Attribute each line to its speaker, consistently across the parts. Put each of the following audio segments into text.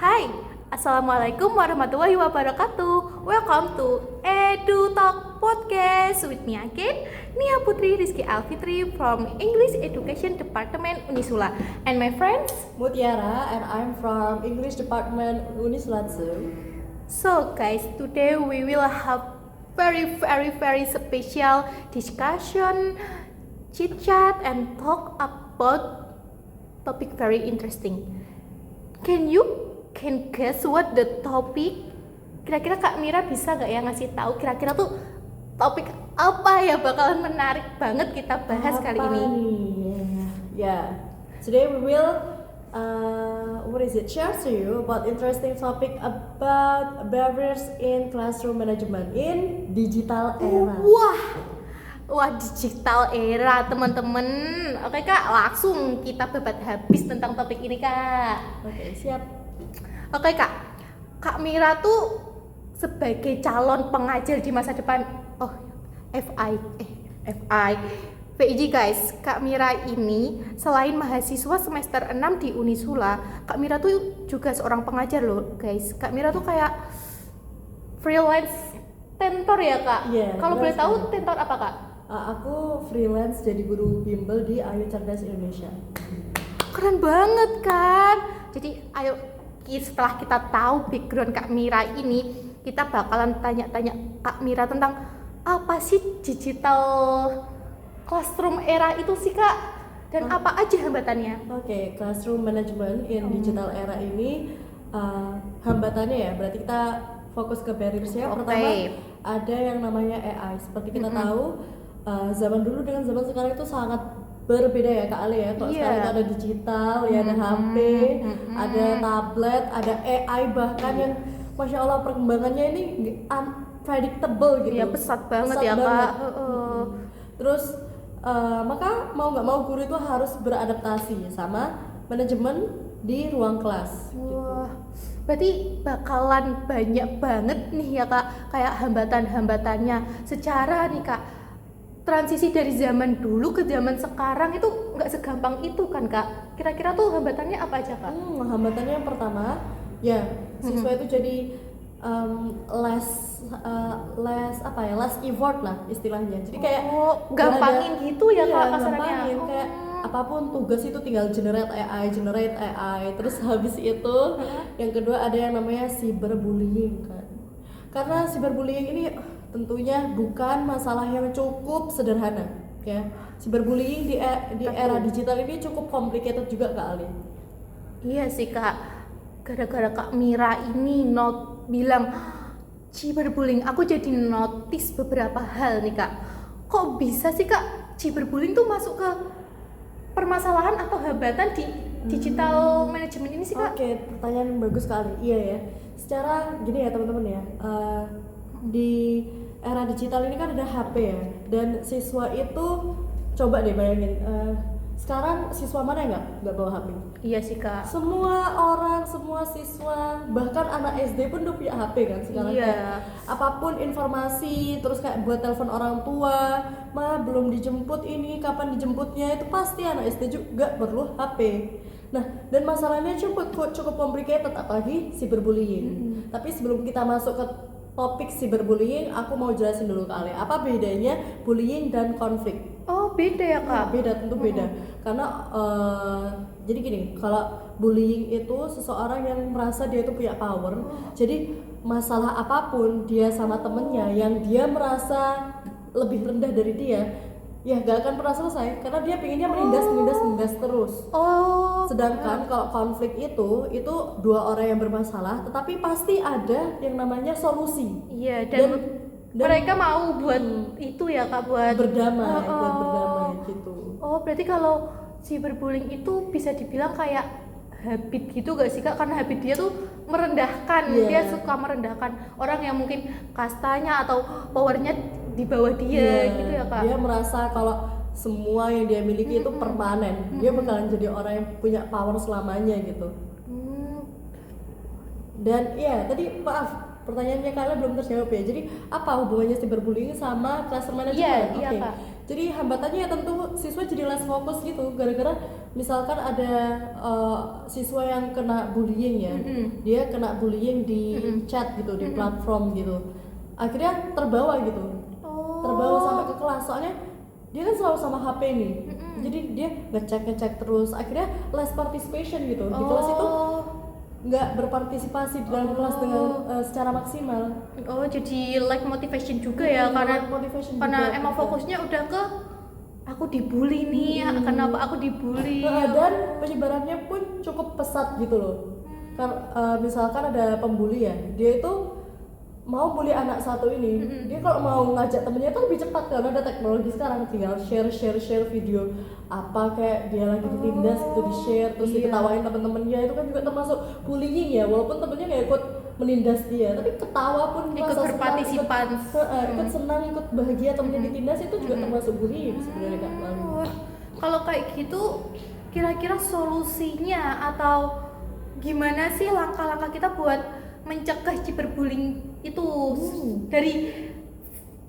Speaker 1: Hai, Assalamualaikum warahmatullahi wabarakatuh. Welcome to Edu Talk Podcast with me again, Nia Putri Rizky Alfitri from English Education Department Unisula. And my friends,
Speaker 2: Mutiara, and I'm from English Department Unisula.
Speaker 1: so guys, today we will have very special discussion, chit chat and talk about topic very interesting. Can guess what the topic? Kira-kira Kak Mira bisa gak ya ngasih tahu kira-kira tuh topik apa ya bakalan menarik banget kita bahas kali ini?
Speaker 2: Yeah, today we will share to you about interesting topic about barriers in classroom management in digital era.
Speaker 1: Wah, digital era teman-teman. Oke Kak, langsung kita babat habis tentang topik ini Kak.
Speaker 2: Oke, siap.
Speaker 1: Oke Kak Mira tuh sebagai calon pengajar di masa depan, VIJ guys, Kak Mira ini selain mahasiswa semester 6 di Unisula, Kak Mira tuh juga seorang pengajar loh guys. Kak Mira tuh kayak freelance tentor ya Kak?
Speaker 2: Iya,
Speaker 1: Kalau boleh tahu tentor apa Kak?
Speaker 2: Aku freelance jadi guru bimbel di Ayu Cerdas Indonesia.
Speaker 1: Keren banget kan? Jadi ayo setelah kita tahu background Kak Mira ini, kita bakalan tanya-tanya Kak Mira tentang apa sih digital classroom era itu sih Kak? Dan apa aja hambatannya?
Speaker 2: Oke, classroom management in digital era ini hambatannya ya, berarti kita fokus ke barriersnya. Pertama, ada yang namanya AI. Seperti kita tahu, zaman dulu dengan zaman sekarang itu sangat berbeda ya Kak Ali ya. Kalau sekarang itu ada digital, ya ada HP, ada tablet, ada AI bahkan yang Masya Allah perkembangannya ini unpredictable gitu.
Speaker 1: Iya, pesat banget ya Kak.
Speaker 2: Terus maka mau nggak mau guru itu harus beradaptasi sama manajemen di ruang kelas.
Speaker 1: Wah, berarti bakalan banyak banget nih ya Kak, kayak hambatan-hambatannya. Secara nih Kak, transisi dari zaman dulu ke zaman sekarang itu nggak segampang itu kan Kak? Kira-kira tuh hambatannya apa aja Kak?
Speaker 2: Hambatannya yang pertama, ya siswa itu jadi less effort lah istilahnya. Jadi kayak
Speaker 1: gampangin gitu ya Kak kasarnya.
Speaker 2: Gampangin, kayak apapun tugas itu tinggal generate AI. Terus habis itu yang kedua ada yang namanya cyberbullying kan. Karena cyberbullying ini tentunya bukan masalah yang cukup sederhana ya. Cyberbullying di era digital ini cukup complicated juga Kak Ali.
Speaker 1: Iya sih Kak, gara-gara Kak Mira ini bilang cyberbullying, aku jadi notice beberapa hal nih Kak. Kok bisa sih Kak cyberbullying tuh masuk ke permasalahan atau hambatan di digital management ini sih Kak?
Speaker 2: Oke, pertanyaan bagus sekali. Iya ya. Secara gini ya teman-teman ya, di era digital ini kan ada HP ya, dan siswa itu coba deh bayangin, sekarang siswa mana yang nggak bawa HP?
Speaker 1: Iya sih Kak.
Speaker 2: Semua siswa, bahkan anak SD pun udah punya HP kan sekarang.
Speaker 1: Iya.
Speaker 2: Kayak apapun informasi, terus kayak buat telepon orang tua, belum dijemput ini, kapan dijemputnya, itu pasti anak SD juga perlu HP. Nah, dan masalahnya cukup complicated, apalagi cyberbullying. Tapi sebelum kita masuk ke topik cyberbullying, aku mau jelasin dulu ke Ale, apa bedanya bullying dan konflik.
Speaker 1: Oh, beda ya Kak?
Speaker 2: Beda, tentu beda. Karena jadi gini, kalau bullying itu seseorang yang merasa dia itu punya power. Jadi masalah apapun dia sama temennya yang dia merasa lebih rendah dari dia, ya gak akan pernah selesai karena dia pinginnya menindas terus. Sedangkan kalau konflik itu dua orang yang bermasalah, tetapi pasti ada yang namanya solusi.
Speaker 1: Iya, dan mereka mau buat itu ya Kak, buat
Speaker 2: berdamai gitu.
Speaker 1: Oh, berarti kalau cyberbullying itu bisa dibilang kayak habit gitu gak sih Kak? Karena habit dia tuh merendahkan, dia suka merendahkan orang yang mungkin kastanya atau powernya di bawah dia gitu ya Kak?
Speaker 2: Dia merasa kalau semua yang dia miliki itu permanen, dia bakalan jadi orang yang punya power selamanya gitu. Dan ya tadi maaf, pertanyaannya kalian belum terjawab ya. Jadi apa hubungannya cyberbullying sama classroom management?
Speaker 1: Iya Kak.
Speaker 2: Jadi hambatannya ya tentu siswa jadi less fokus gitu, gara-gara misalkan ada siswa yang kena bullying ya,
Speaker 1: Mm-mm.
Speaker 2: dia kena bullying di chat gitu, di platform gitu, akhirnya terbawa gitu, terbawa sampai ke kelas, soalnya dia kan selalu sama HP nih, jadi dia ngecek terus, akhirnya less participation gitu di kelas itu, nggak berpartisipasi di dalam kelas dengan secara maksimal.
Speaker 1: Oh, jadi like motivation juga ya, karena
Speaker 2: Like motivation
Speaker 1: karena
Speaker 2: juga,
Speaker 1: emang
Speaker 2: betul.
Speaker 1: fokusnya udah ke aku dibully nih, kenapa aku dibully?
Speaker 2: Dan penyebarannya pun cukup pesat gitu loh. Misalkan ada pembuli ya, dia itu mau bully anak satu ini, dia kalau mau ngajak temennya itu lebih cepat karena ada teknologi sekarang, tinggal share video apa kayak dia lagi ditindas gitu, di share terus
Speaker 1: Iya.
Speaker 2: diketawain temen-temennya, itu kan juga termasuk bullying ya, walaupun temennya nggak ikut menindas dia, tapi ketawa pun
Speaker 1: Ikut
Speaker 2: merasa senang,
Speaker 1: berpartisipan.
Speaker 2: ikut senang, ikut bahagia temennya ditindas, itu juga termasuk bullying sebenarnya Kak Lalu.
Speaker 1: Wah, kalau kayak gitu kira-kira solusinya atau gimana sih langkah-langkah kita buat mencegah cyberbullying itu dari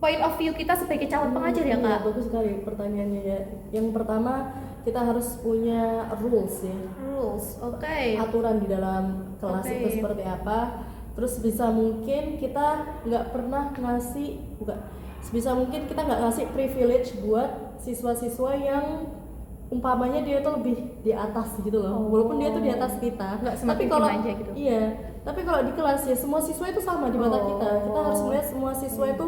Speaker 1: point of view kita sebagai calon pengajar ya
Speaker 2: Iya,
Speaker 1: Kak?
Speaker 2: bagus sekali pertanyaannya ya. Yang pertama kita harus punya rules ya,
Speaker 1: Rules, oke.
Speaker 2: aturan di dalam kelas
Speaker 1: Oke.
Speaker 2: itu seperti apa. Terus bisa mungkin kita nggak pernah ngasih, bukan, sebisa mungkin kita nggak ngasih privilege buat siswa-siswa yang umpamanya dia tuh lebih di atas gitu loh, walaupun dia tuh di atas kita.
Speaker 1: Nggak
Speaker 2: Tapi
Speaker 1: semakin
Speaker 2: kalau
Speaker 1: aja gitu.
Speaker 2: iya, tapi kalau di kelas ya semua siswa itu sama di mata kita. Kita harus melihat semua siswa itu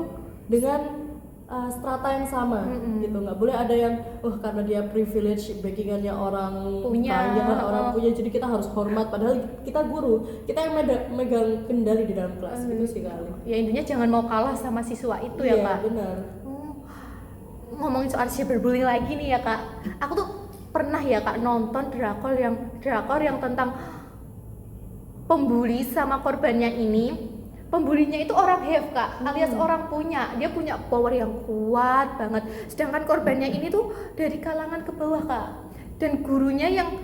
Speaker 2: dengan strata yang sama gitu. Nggak boleh ada yang karena dia privilege, backingannya orang
Speaker 1: Punya,
Speaker 2: kaya, orang punya, jadi kita harus hormat, padahal kita guru, kita yang megang kendali di dalam kelas gitu sih kali.
Speaker 1: Ya intinya jangan mau kalah sama siswa itu ya
Speaker 2: Iya,
Speaker 1: Kak.
Speaker 2: benar.
Speaker 1: Ngomongin soal cyberbullying lagi nih ya Kak, aku tuh pernah ya Kak nonton drakor yang tentang pembuli sama korbannya ini. Pembulinya itu orang have Kak, alias orang punya, dia punya power yang kuat banget, sedangkan korbannya ini tuh dari kalangan ke bawah Kak, dan gurunya yang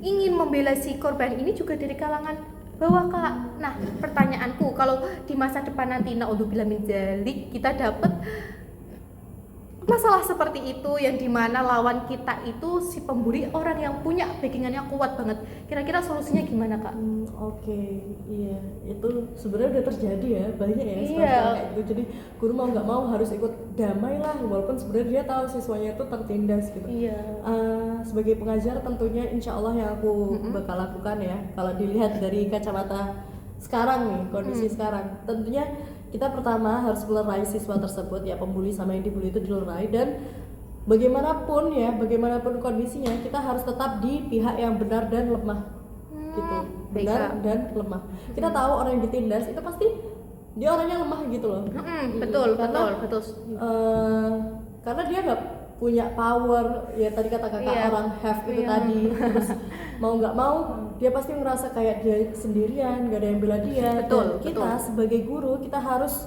Speaker 1: ingin membela si korban ini juga dari kalangan bawah Kak. Nah pertanyaanku, kalau di masa depan nanti naudzubillah min dzalik kita dapet masalah seperti itu yang dimana lawan kita itu si pembuli orang yang punya backingannya kuat banget, kira-kira solusinya gimana Kak?
Speaker 2: Oke, iya, itu sebenarnya udah terjadi ya, banyak ya
Speaker 1: Iya.
Speaker 2: sekarang kayak gitu. Jadi guru mau nggak mau harus ikut damai lah, walaupun sebenarnya dia tahu siswanya itu tertindas gitu.
Speaker 1: Iya.
Speaker 2: Sebagai pengajar tentunya insya Allah yang aku bakal lakukan ya, kalau dilihat dari kacamata sekarang nih, kondisi sekarang, tentunya kita pertama harus melerai siswa tersebut ya, pembuli sama yang dibully itu dilerai, dan bagaimanapun kondisinya kita harus tetap di pihak yang benar dan lemah gitu, benar
Speaker 1: baik,
Speaker 2: dan lemah. Kita tahu orang yang ditindas itu pasti dia orangnya lemah gitu loh.
Speaker 1: Betul.
Speaker 2: Karena dia nggak punya power ya, tadi kata kakak
Speaker 1: Iya.
Speaker 2: orang have itu
Speaker 1: Iya.
Speaker 2: tadi, terus mau nggak mau dia pasti merasa kayak dia sendirian, nggak ada yang bela dia.
Speaker 1: Betul,
Speaker 2: Dan kita sebagai guru kita harus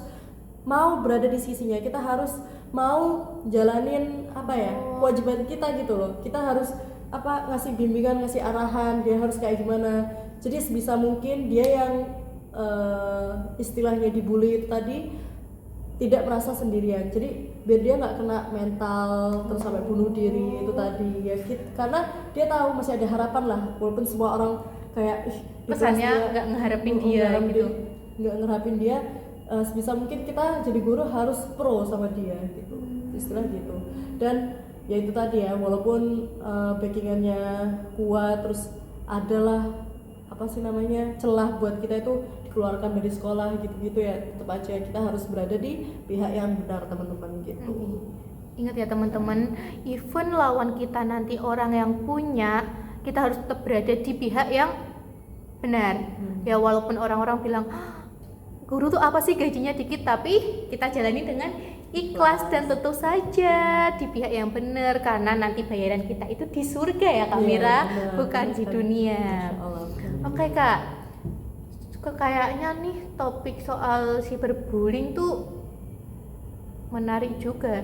Speaker 2: mau berada di sisinya, kita harus mau jalanin apa ya, kewajiban kita gitu loh. Kita harus ngasih bimbingan, ngasih arahan, dia harus kayak gimana. Jadi sebisa mungkin dia yang istilahnya dibully itu tadi tidak merasa sendirian, jadi biar dia nggak kena mental terus sampai bunuh diri itu tadi ya, karena dia tahu masih ada harapan lah, walaupun semua orang kayak di kelas
Speaker 1: Pesannya
Speaker 2: dia
Speaker 1: nggak ngeharapin dia gitu.
Speaker 2: nggak ngeharapin dia, sebisa mungkin kita jadi guru harus pro sama dia gitu, istilah gitu. Dan ya itu tadi ya, walaupun backingannya kuat, terus adalah celah buat kita itu dikeluarkan dari sekolah gitu-gitu ya, tetap aja kita harus berada di pihak yang benar teman-teman gitu.
Speaker 1: Ingat ya teman-teman, even lawan kita nanti orang yang punya, kita harus tetap berada di pihak yang benar. Ya walaupun orang-orang bilang guru tuh apa sih gajinya dikit, tapi kita jalani dengan ikhlas dan tentu saja di pihak yang benar, karena nanti bayaran kita itu di surga ya Kak Mira,
Speaker 2: benar.
Speaker 1: bukan di dunia.
Speaker 2: Masya Allah.
Speaker 1: Oke Kak, kayaknya nih topik soal cyberbullying tuh menarik juga.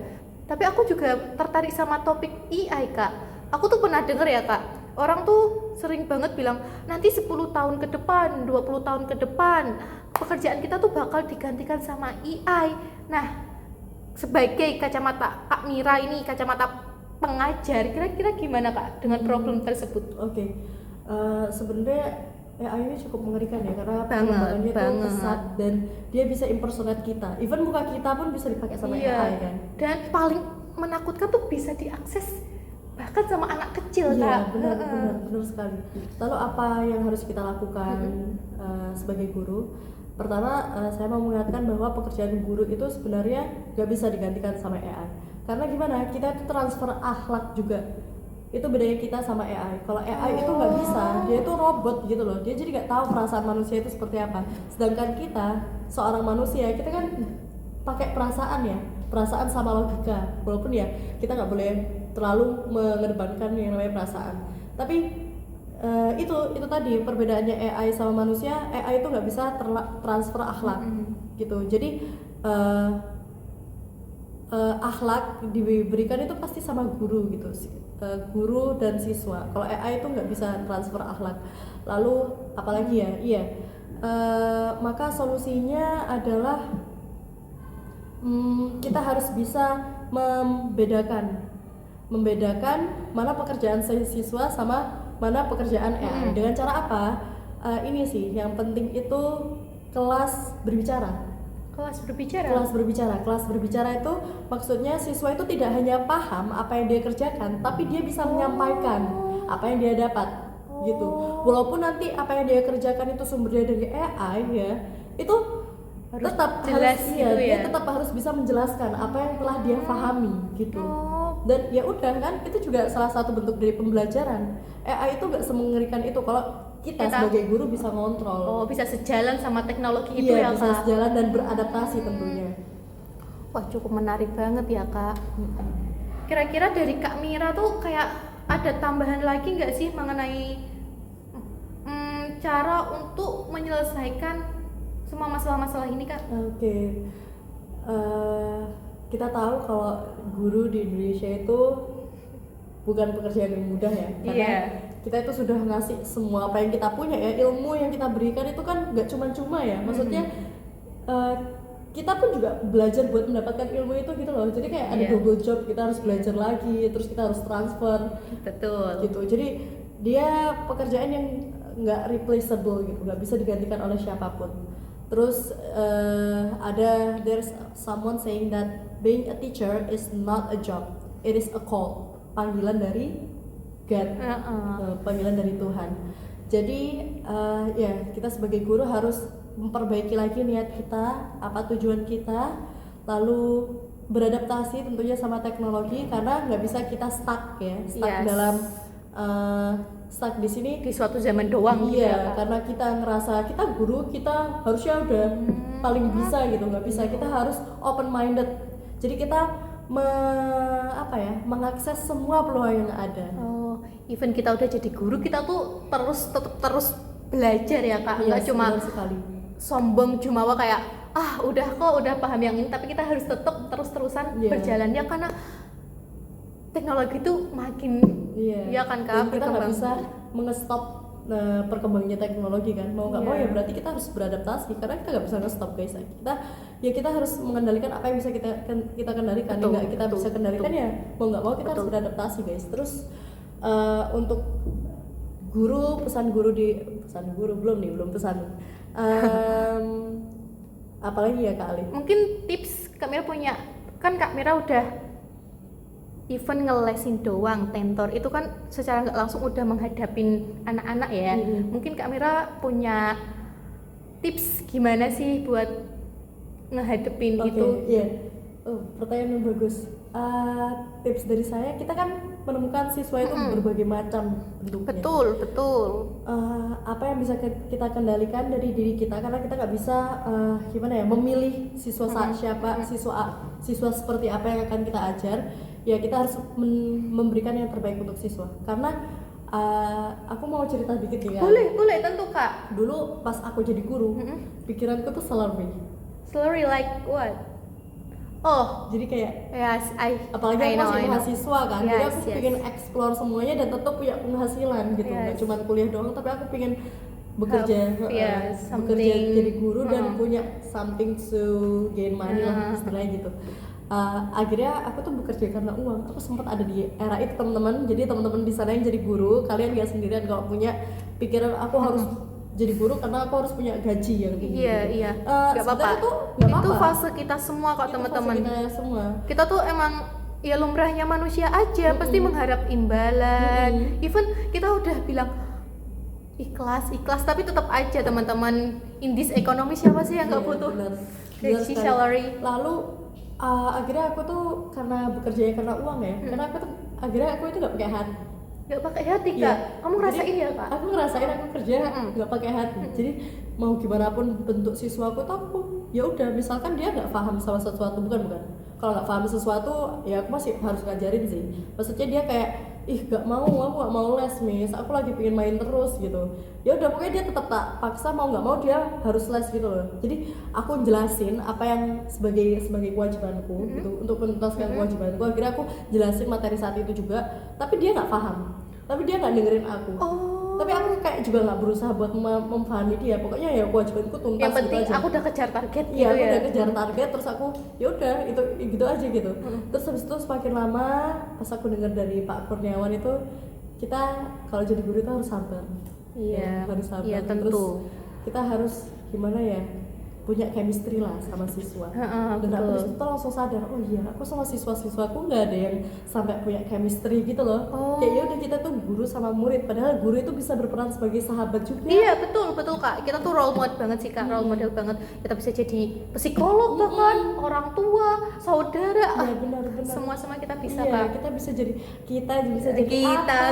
Speaker 1: Tapi aku juga tertarik sama topik AI Kak. Aku tuh pernah denger ya Kak, orang tuh sering banget bilang nanti 10 tahun ke depan, 20 tahun ke depan pekerjaan kita tuh bakal digantikan sama AI. Nah, sebagai kacamata Kak Mira ini, kacamata pengajar. Kira-kira gimana Kak dengan problem tersebut?
Speaker 2: Oke. Sebenarnya AI ini cukup mengerikan ya, karena
Speaker 1: Banget,
Speaker 2: pengembangannya itu
Speaker 1: banget.
Speaker 2: pesat dan dia bisa impersonate kita. Even muka kita pun bisa dipakai sama
Speaker 1: Iya.
Speaker 2: AI kan.
Speaker 1: Dan paling menakutkan tuh bisa diakses bahkan sama anak kecil
Speaker 2: Iya,
Speaker 1: Kak.
Speaker 2: benar sekali. Lalu apa yang harus kita lakukan sebagai guru? Pertama, saya mau mengatakan bahwa pekerjaan guru itu sebenarnya nggak bisa digantikan sama AI. Karena gimana? Kita itu transfer akhlak juga. Itu bedanya kita sama AI. Kalau AI itu nggak bisa, dia itu robot gitu loh. Dia jadi nggak tahu perasaan manusia itu seperti apa. Sedangkan kita, seorang manusia, kita kan pakai perasaan ya, perasaan sama logika. Walaupun ya kita nggak boleh terlalu mengedepankan yang namanya perasaan. Tapi itu tadi perbedaannya AI sama manusia. AI itu nggak bisa transfer akhlak gitu. Jadi akhlak diberikan itu pasti sama guru gitu, guru dan siswa. Kalau AI itu nggak bisa transfer akhlak. Lalu apalagi ya, iya, maka solusinya adalah kita harus bisa membedakan mana pekerjaan siswa sama mana pekerjaan AI. Dengan cara apa? Ini sih yang penting itu kelas berbicara. Kelas berbicara itu maksudnya siswa itu tidak hanya paham apa yang dia kerjakan, tapi dia bisa menyampaikan apa yang dia dapat gitu. Walaupun nanti apa yang dia kerjakan itu sumbernya dari AI ya, itu tetap
Speaker 1: jelas
Speaker 2: harus
Speaker 1: gitu
Speaker 2: dia
Speaker 1: ya.
Speaker 2: tetap harus bisa menjelaskan apa yang telah dia pahami gitu. Dan ya udah kan, itu juga salah satu bentuk dari pembelajaran. AI itu nggak semengerikan itu kalau kita sebagai guru bisa ngontrol.
Speaker 1: Bisa sejalan sama teknologi itu
Speaker 2: Iya,
Speaker 1: ya
Speaker 2: bisa
Speaker 1: Kak.
Speaker 2: sejalan dan beradaptasi tentunya.
Speaker 1: Wah, cukup menarik banget ya Kak. Kira-kira dari Kak Mira tuh kayak ada tambahan lagi nggak sih mengenai cara untuk menyelesaikan semua masalah-masalah ini Kak?
Speaker 2: Oke. Kita tahu kalau guru di Indonesia itu bukan pekerjaan yang mudah ya, karena kita itu sudah ngasih semua apa yang kita punya ya, ilmu yang kita berikan itu kan nggak cuma-cuma ya, maksudnya kita pun juga belajar buat mendapatkan ilmu itu gitu loh. Jadi kayak ada double job, kita harus belajar lagi, terus kita harus transfer.
Speaker 1: Betul.
Speaker 2: Gitu. Jadi dia pekerjaan yang nggak replaceable gitu, nggak bisa digantikan oleh siapapun. Terus there's someone saying that being a teacher is not a job, it is a call, panggilan dari God, panggilan dari Tuhan. Jadi ya kita sebagai guru harus memperbaiki lagi niat kita, apa tujuan kita, lalu beradaptasi tentunya sama teknologi, karena nggak bisa kita stuck dalam stuck di sini
Speaker 1: di suatu zaman doang gitu ya Kak.
Speaker 2: Karena kita ngerasa kita guru, kita harusnya udah paling bisa gitu, nggak bisa, kita harus open minded. Jadi kita mengakses semua peluang yang ada.
Speaker 1: Even kita udah jadi guru, kita tuh tetap terus belajar ya Kak. Nggak cuma
Speaker 2: sekali
Speaker 1: sombong jumawa kayak udah paham yang ini, tapi kita harus tetap terus-terusan berjalan ya, karena teknologi itu makin ya kan Kak,
Speaker 2: dan kita nggak bisa mengestop perkembangannya teknologi kan, mau nggak mau ya berarti kita harus beradaptasi, karena kita nggak bisa ngestop guys. Kita harus mengendalikan apa yang bisa kita kendalikan. Yang nggak kita bisa kendalikan ya mau nggak mau kita harus beradaptasi guys. Terus untuk guru, belum pesan apalagi ya Kak Ali?
Speaker 1: Mungkin tips Kak Mira punya, kan Kak Mira udah even ngelesin doang, tentor itu kan secara nggak langsung udah menghadapin anak-anak ya. Mungkin Kak Mira punya tips gimana sih buat ngehadepin itu?
Speaker 2: Iya. Pertanyaan yang bagus. Tips dari saya, kita kan menemukan siswa itu berbagai macam bentuknya.
Speaker 1: Betul.
Speaker 2: Apa yang bisa kita kendalikan dari diri kita, karena kita nggak bisa memilih siswa siapa, siswa seperti apa yang akan kita ajar. Ya kita harus memberikan yang terbaik untuk siswa. Karena aku mau cerita dikit nih.
Speaker 1: Boleh tentu Kak.
Speaker 2: Dulu pas aku jadi guru, pikiranku tuh
Speaker 1: Slurry like what?
Speaker 2: Jadi kayak apalagi aku masih mahasiswa kan, jadi aku pengen explore semuanya dan tetap punya penghasilan gitu, nggak cuma kuliah doang, tapi aku pengen bekerja jadi guru dan punya something to gain money lah istilahnya gitu. akhirnya aku tuh bekerja karena uang. Aku sempat ada di era itu teman-teman. Jadi teman-teman di sana yang jadi guru, kalian gak sendirian kalau punya pikiran aku harus jadi guru karena aku harus punya gaji yang tinggi.
Speaker 1: Iya,
Speaker 2: gitu.
Speaker 1: iya. Gak
Speaker 2: Sebenarnya
Speaker 1: apa-apa.
Speaker 2: Gak
Speaker 1: Itu
Speaker 2: apa-apa.
Speaker 1: fase kita semua kok
Speaker 2: Itu
Speaker 1: teman-teman.
Speaker 2: fase kita semua.
Speaker 1: Kita tuh emang ya lumrahnya manusia aja, pasti mengharap imbalan. Even kita udah bilang ikhlas, tapi tetap aja teman-teman in this economy siapa sih yang nggak
Speaker 2: Iya,
Speaker 1: butuh
Speaker 2: benar.
Speaker 1: gaji
Speaker 2: Benar sekali.
Speaker 1: salary?
Speaker 2: Lalu akhirnya aku tuh karena bekerjanya karena uang ya, karena aku tuh akhirnya aku itu nggak pakai hati.
Speaker 1: Nggak pakai hati
Speaker 2: Iya.
Speaker 1: kak? Kamu ngerasain
Speaker 2: Jadi,
Speaker 1: ya kak?
Speaker 2: Aku ngerasain aku kerja nggak pakai hati. Jadi mau gimana pun bentuk siswaku tuh aku ya udah, misalkan dia nggak paham sama sesuatu, bukan kalau nggak paham sesuatu ya aku masih harus ngajarin sih. Maksudnya dia kayak aku nggak mau les Miss, aku lagi pengen main terus gitu. Ya udah pokoknya dia tetap tak paksa, mau nggak mau dia harus les gitu loh. Jadi aku jelasin apa yang sebagai kewajibanku gitu, untuk menuntaskan kewajibanku. Akhirnya aku jelasin materi saat itu juga, tapi dia nggak paham, tapi dia nggak dengerin aku. Tapi aku kayak juga nggak berusaha buat memahami dia. Pokoknya ya kewajibanku tuntas.
Speaker 1: Yang penting
Speaker 2: gitu aja.
Speaker 1: aku udah kejar target
Speaker 2: Iya,
Speaker 1: gitu
Speaker 2: aku
Speaker 1: ya.
Speaker 2: udah kejar target, terus aku ya udah itu gitu aja gitu. Terus habis itu semakin lama pas aku dengar dari Pak Kurniawan itu, kita kalau jadi guru itu harus sabar.
Speaker 1: Iya,
Speaker 2: Ya, harus sabar.
Speaker 1: iya,
Speaker 2: Terus
Speaker 1: tentu.
Speaker 2: kita harus gimana ya, punya chemistry lah sama siswa. Dan aku
Speaker 1: betul.
Speaker 2: disitu tuh langsung sadar, oh iya aku sama siswa-siswaku nggak ada yang sampai punya chemistry gitu loh. Kayak ya udah, kita tuh guru sama murid, padahal guru itu bisa berperan sebagai sahabat juga.
Speaker 1: Iya betul kak, kita tuh role model banget sih kak, role model banget. Kita bisa jadi psikolog bahkan, orang tua, saudara,
Speaker 2: Iya, benar-benar.
Speaker 1: semua kita bisa
Speaker 2: Iya,
Speaker 1: kak.
Speaker 2: kita bisa jadi
Speaker 1: Kita bisa jadi apa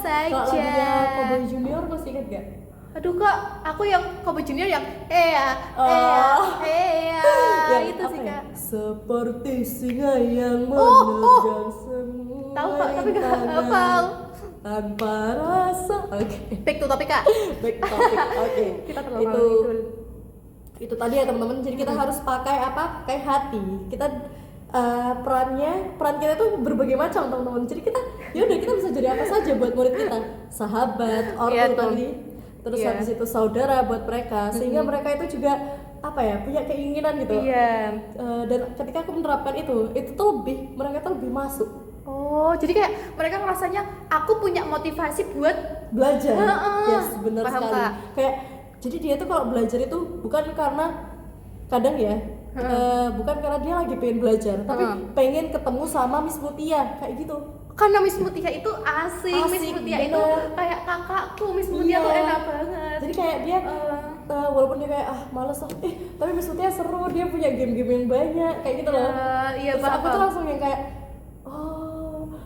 Speaker 2: Kalau lagunya
Speaker 1: saja.
Speaker 2: Cowboy Junior masih ingat gak?
Speaker 1: Aduh kak, aku yang Cowboy Junior yang itu
Speaker 2: apa
Speaker 1: sih
Speaker 2: ya?
Speaker 1: kak.
Speaker 2: Seperti singa yang
Speaker 1: Oh.
Speaker 2: menerjang semua
Speaker 1: Tahu kak, tapi nggak
Speaker 2: rintangan
Speaker 1: hafal.
Speaker 2: tanpa rasa. Oke.
Speaker 1: Back to topik kak.
Speaker 2: Back topic. Oke.
Speaker 1: Kita terlalu
Speaker 2: itu
Speaker 1: ngidul.
Speaker 2: itu tadi ya teman-teman. Jadi kita harus pakai apa? Pakai hati. Kita peran kita tuh berbagai macam teman-teman. Jadi kita bisa jadi apa saja buat murid kita. Sahabat, ortu
Speaker 1: Iya, tuh.
Speaker 2: tadi. Terus
Speaker 1: Iya.
Speaker 2: habis itu saudara buat mereka, sehingga mereka itu juga apa ya, punya keinginan gitu.
Speaker 1: Iya.
Speaker 2: Dan ketika aku menerapkan itu tuh mereka tuh lebih masuk
Speaker 1: Oh, jadi kayak mereka ngerasanya aku punya motivasi buat
Speaker 2: belajar. Yes, benar
Speaker 1: Paham,
Speaker 2: sekali.
Speaker 1: Kak.
Speaker 2: Kayak jadi dia tuh kalau belajar itu bukan karena kadang ya, bukan karena dia lagi pengen belajar, tapi pengen ketemu sama Miss Mutia kayak gitu.
Speaker 1: karena Miss Mutia itu asik, Miss
Speaker 2: Asik,
Speaker 1: Mutia
Speaker 2: bener.
Speaker 1: itu kayak kakakku, Miss Mutia
Speaker 2: Iya.
Speaker 1: tuh enak banget.
Speaker 2: Jadi kayak dia walaupun dia kayak males lah, tapi Miss Mutia seru, dia punya game-game yang banyak kayak gitu loh.
Speaker 1: Iya,
Speaker 2: Terus aku tuh
Speaker 1: paham.
Speaker 2: langsung yang kayak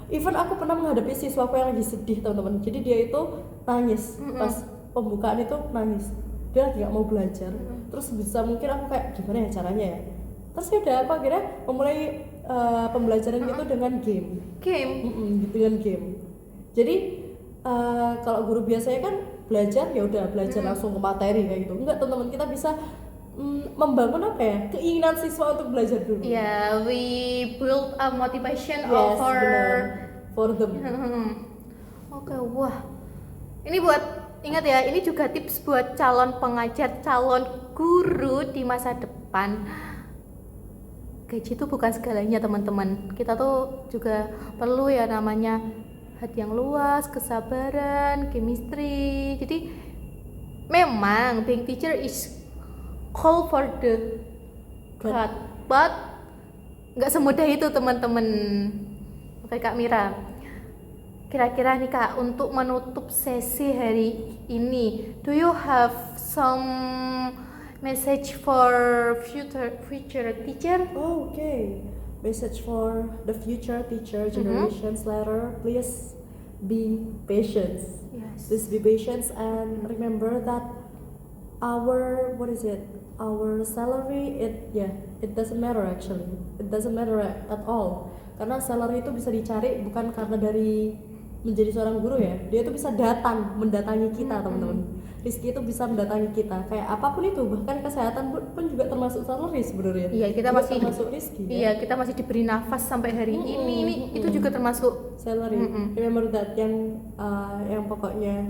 Speaker 2: even aku pernah menghadapi siswaku yang lagi sedih teman-teman. Jadi dia itu nangis pas pembukaan itu, nangis. Dia lagi nggak mau belajar. Terus bisa mungkin aku kayak gimana ya caranya ya. Terus ya udah, aku akhirnya memulai pembelajaran itu dengan game.
Speaker 1: Game.
Speaker 2: Dengan game. Jadi kalau guru biasanya kan belajar ya udah belajar langsung ke materi kayak gitu. Enggak teman-teman, kita bisa membangun apa ya, keinginan siswa untuk belajar dulu.
Speaker 1: Yeah, we build a motivation
Speaker 2: Yes,
Speaker 1: over.
Speaker 2: benar. For them.
Speaker 1: Oke, wah. Ini buat ingat ya, ini juga tips buat calon pengajar, calon guru di masa depan. Gaji itu bukan segalanya teman-teman. Kita tuh juga perlu ya namanya hati yang luas, kesabaran, chemistry. Jadi memang being teacher is call for the God, but nggak semudah itu teman-teman. Oke Kak Mira, kira-kira nih Kak, untuk menutup sesi hari ini, do you have some message for future teacher?
Speaker 2: Oh, okay. Message for the future teacher generations later. Please be patient.
Speaker 1: Yes.
Speaker 2: Please be patient and remember that our our salary it doesn't matter actually. It doesn't matter at all. Karena salary itu bisa dicari bukan karena dari menjadi seorang guru ya, dia itu bisa mendatangi kita teman-teman. Rizki itu bisa mendatangi kita, kayak apapun itu, bahkan kesehatan pun juga termasuk salary sebenarnya.
Speaker 1: Iya, kita
Speaker 2: Juga
Speaker 1: masih
Speaker 2: termasuk rizki.
Speaker 1: Iya, kita masih diberi nafas sampai hari ini. Itu juga termasuk
Speaker 2: Salary. Remember that, yang pokoknya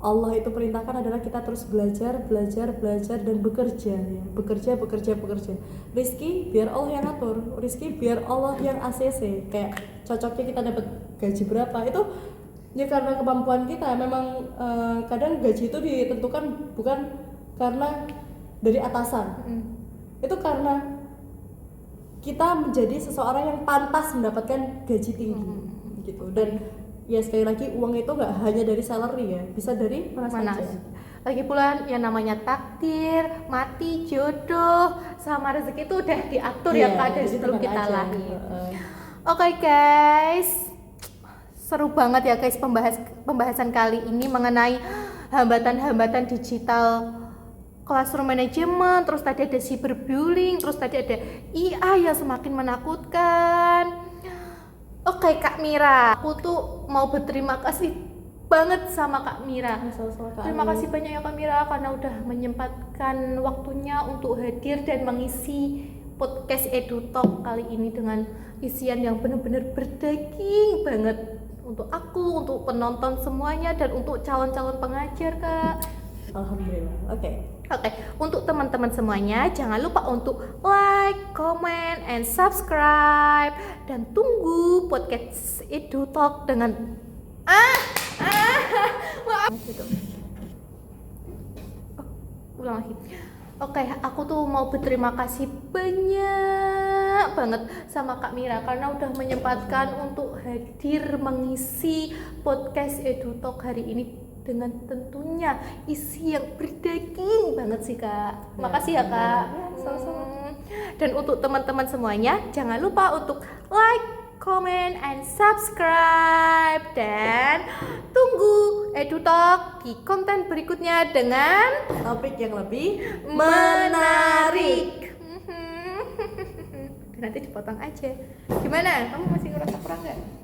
Speaker 2: Allah itu perintahkan adalah kita terus belajar dan bekerja ya. Bekerja. Rizki biar Allah yang atur, rizki biar Allah yang ACC. Kayak cocoknya kita dapat gaji berapa itu ya karena kemampuan kita. Memang kadang gaji itu ditentukan bukan karena dari atasan. Itu karena kita menjadi seseorang yang pantas mendapatkan gaji tinggi gitu. Dan ya sekali lagi uang itu nggak hanya dari salary ya, bisa dari mana saja.
Speaker 1: Lagi pula yang namanya takdir, mati, jodoh, sama rezeki itu udah diatur ya Kak dari sebelum kita lahir. Oke guys, seru banget ya guys pembahasan kali ini mengenai hambatan-hambatan digital classroom management, terus tadi ada cyberbullying, terus tadi ada IA yang semakin menakutkan. Oke Kak Mira, aku tuh mau berterima kasih banget sama Kak Mira. Terima kasih banyak ya Kak Mira karena udah menyempatkan waktunya untuk hadir dan mengisi podcast EduTalk kali ini dengan isian yang benar-benar berdaging banget untuk aku, untuk penonton semuanya, dan untuk calon-calon pengajar Kak.
Speaker 2: Alhamdulillah. Oke,
Speaker 1: untuk teman-teman semuanya jangan lupa untuk like, comment, and subscribe, dan tunggu podcast EduTalk dengan maaf gitu. Ulang lagi. Aku tuh mau berterima kasih banyak banget sama Kak Mira karena udah menyempatkan untuk hadir mengisi podcast EduTalk hari ini dengan tentunya isi yang berdaging banget sih Kak. Makasih ya Kak. Dan untuk teman-teman semuanya jangan lupa untuk like, comment, and subscribe, dan tunggu EduTalk di konten berikutnya dengan
Speaker 2: topik yang lebih
Speaker 1: menarik. Nanti dipotong aja. Gimana? Kamu masih ngerasa kurang nggak?